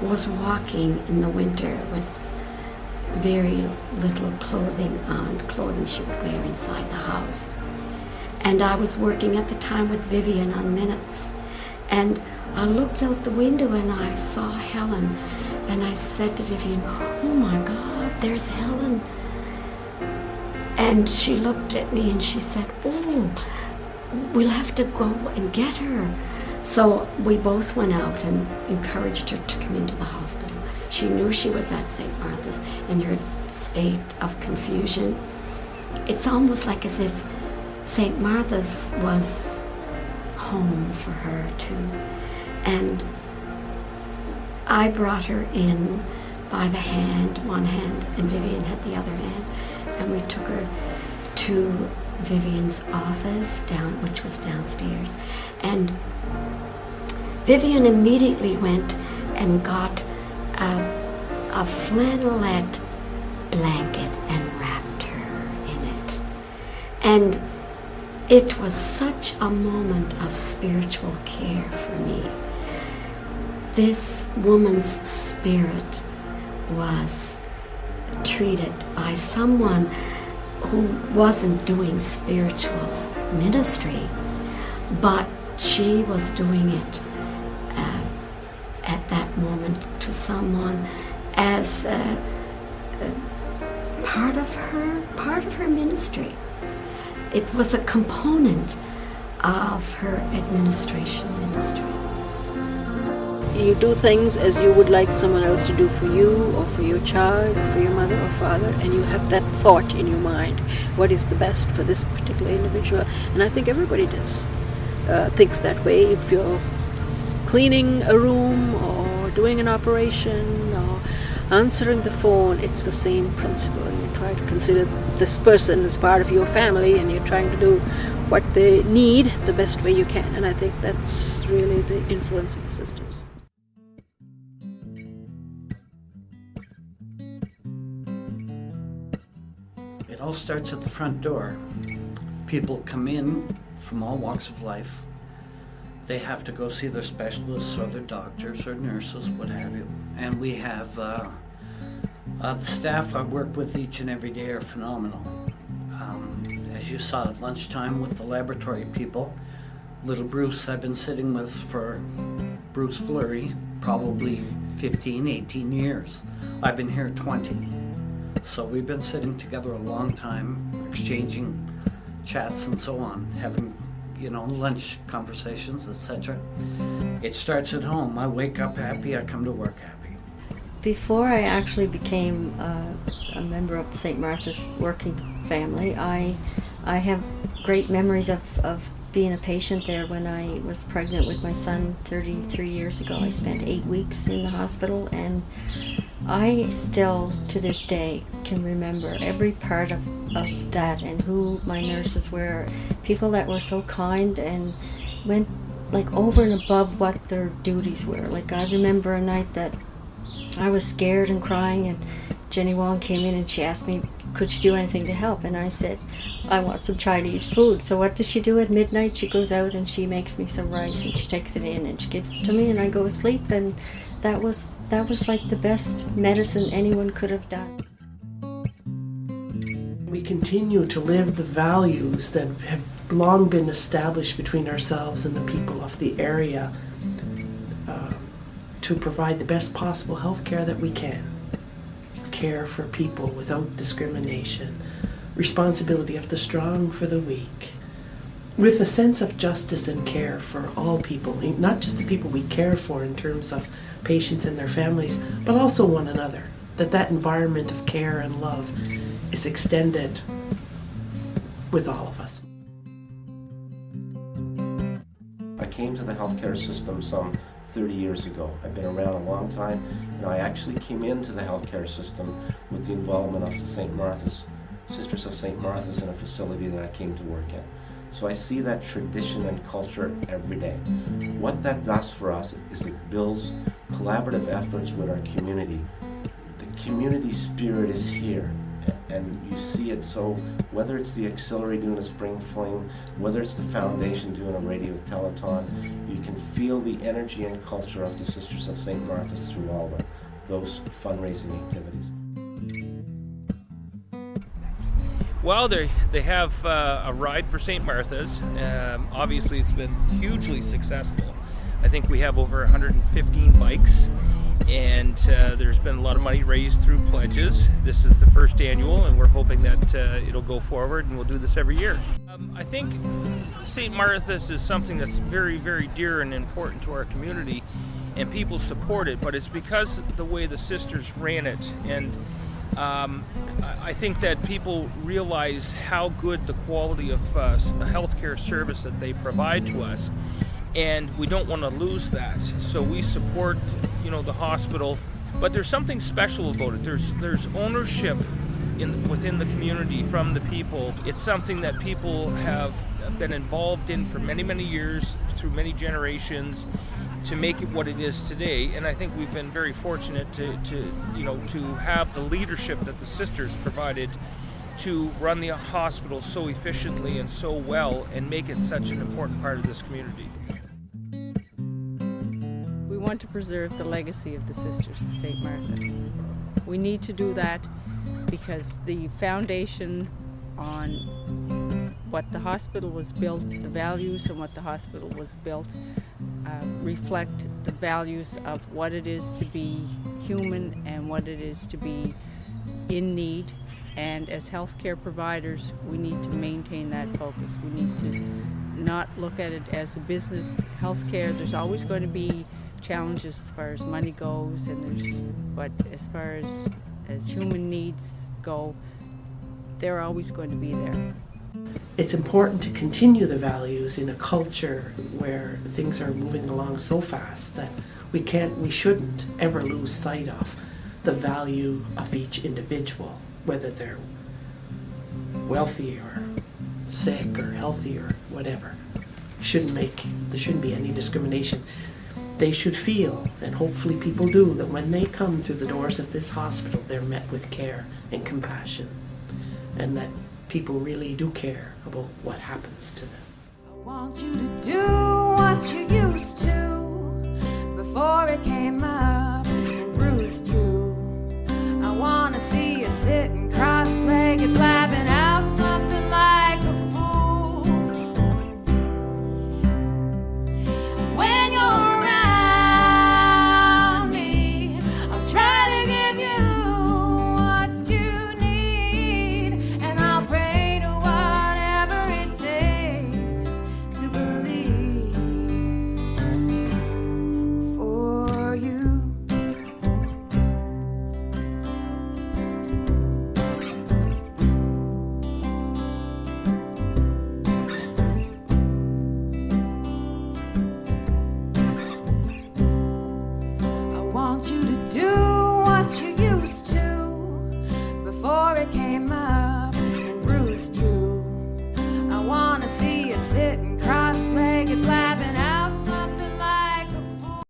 was walking in the winter with very little clothing on, clothing she would wear inside the house. And I was working at the time with Vivian on minutes. And I looked out the window and I saw Helen. And I said to Vivian, "Oh my God, there's Helen." And she looked at me and she said, "Oh, we'll have to go and get her." So we both went out and encouraged her to come into the hospital. She knew she was at St. Martha's in her state of confusion. It's almost like as if St. Martha's was home for her too. And I brought her in by the hand, one hand, and Vivian had the other hand, and we took her to Vivian's office, which was downstairs. And Vivian immediately went and got a flannelette blanket and wrapped her in it. And it was such a moment of spiritual care for me. This woman's spirit was treated by someone who wasn't doing spiritual ministry, but she was doing it at that moment to someone as part of her ministry. It was a component of her administration ministry. You do things as you would like someone else to do for you or for your child or for your mother or father, and you have that thought in your mind, what is the best for this particular individual. And I think everybody does thinks that way. If you're cleaning a room or doing an operation or answering the phone, it's the same principle. You try to consider this person as part of your family, and you're trying to do what they need the best way you can. And I think that's really the influence of the sisters. It all starts at the front door. People come in from all walks of life. They have to go see their specialists or their doctors or nurses, what have you. And we have the staff I work with each and every day are phenomenal. As you saw at lunchtime with the laboratory people, little Bruce I've been sitting with for Bruce Fleury, probably 15, 18 years. I've been here 20. So we've been sitting together a long time, exchanging chats and so on, having, lunch conversations, etc. It starts at home. I wake up happy, I come to work happy. Before I actually became a member of the St. Martha's working family, I have great memories of being a patient there when I was pregnant with my son 33 years ago. I spent 8 weeks in the hospital, and I still, to this day, can remember every part of that and who my nurses were. People that were so kind and went over and above what their duties were. I remember a night that I was scared and crying, and Jenny Wong came in and she asked me, could she do anything to help? And I said, I want some Chinese food. So what does she do at midnight? She goes out and she makes me some rice, and she takes it in and she gives it to me, and I go to sleep. And that was like the best medicine anyone could have done. We continue to live the values that have long been established between ourselves and the people of the area to provide the best possible health care that we can. Care for people without discrimination, responsibility of the strong for the weak, with a sense of justice and care for all people, not just the people we care for in terms of patients and their families, but also one another, that environment of care and love is extended with all of us. I came to the healthcare system some 30 years ago. I've been around a long time, and I actually came into the healthcare system with the involvement of the St. Martha's, Sisters of St. Martha's, in a facility that I came to work in. So I see that tradition and culture every day. What that does for us is it builds collaborative efforts with our community. The community spirit is here, and you see it. So whether it's the Auxiliary doing a spring fling, whether it's the foundation doing a radio telethon, you can feel the energy and culture of the Sisters of St. Martha's through all those fundraising activities. Well, they have a ride for St. Martha's. Obviously, it's been hugely successful. I think we have over 115 bikes, and there's been a lot of money raised through pledges. This is the first annual, and we're hoping that it'll go forward, and we'll do this every year. I think St. Martha's is something that's very, very dear and important to our community, and people support it, but it's because of the way the sisters ran it. And I think that people realize how good the quality of healthcare service that they provide to us, and we don't want to lose that. So we support, the hospital, but there's something special about it. There's ownership within the community from the people. It's something that people have been involved in for many, many years, through many generations, to make it what it is today. And I think we've been very fortunate to have the leadership that the sisters provided to run the hospital so efficiently and so well and make it such an important part of this community. We want to preserve the legacy of the Sisters of St. Martha. We need to do that because the foundation on what the hospital was built, the values and what the hospital was built, reflect the values of what it is to be human and what it is to be in need. And as healthcare providers, we need to maintain that focus. We need to not look at it as a business. Healthcare, there's always going to be challenges as far as money goes, but as far as human needs go, they're always going to be there. It's important to continue the values in a culture where things are moving along so fast that we shouldn't ever lose sight of the value of each individual, whether they're wealthy or sick or healthy or whatever. There shouldn't be any discrimination. They should feel, and hopefully people do, that when they come through the doors of this hospital, they're met with care and compassion, and that people really do care about what happens to them. I want you to do what you used to before it came up.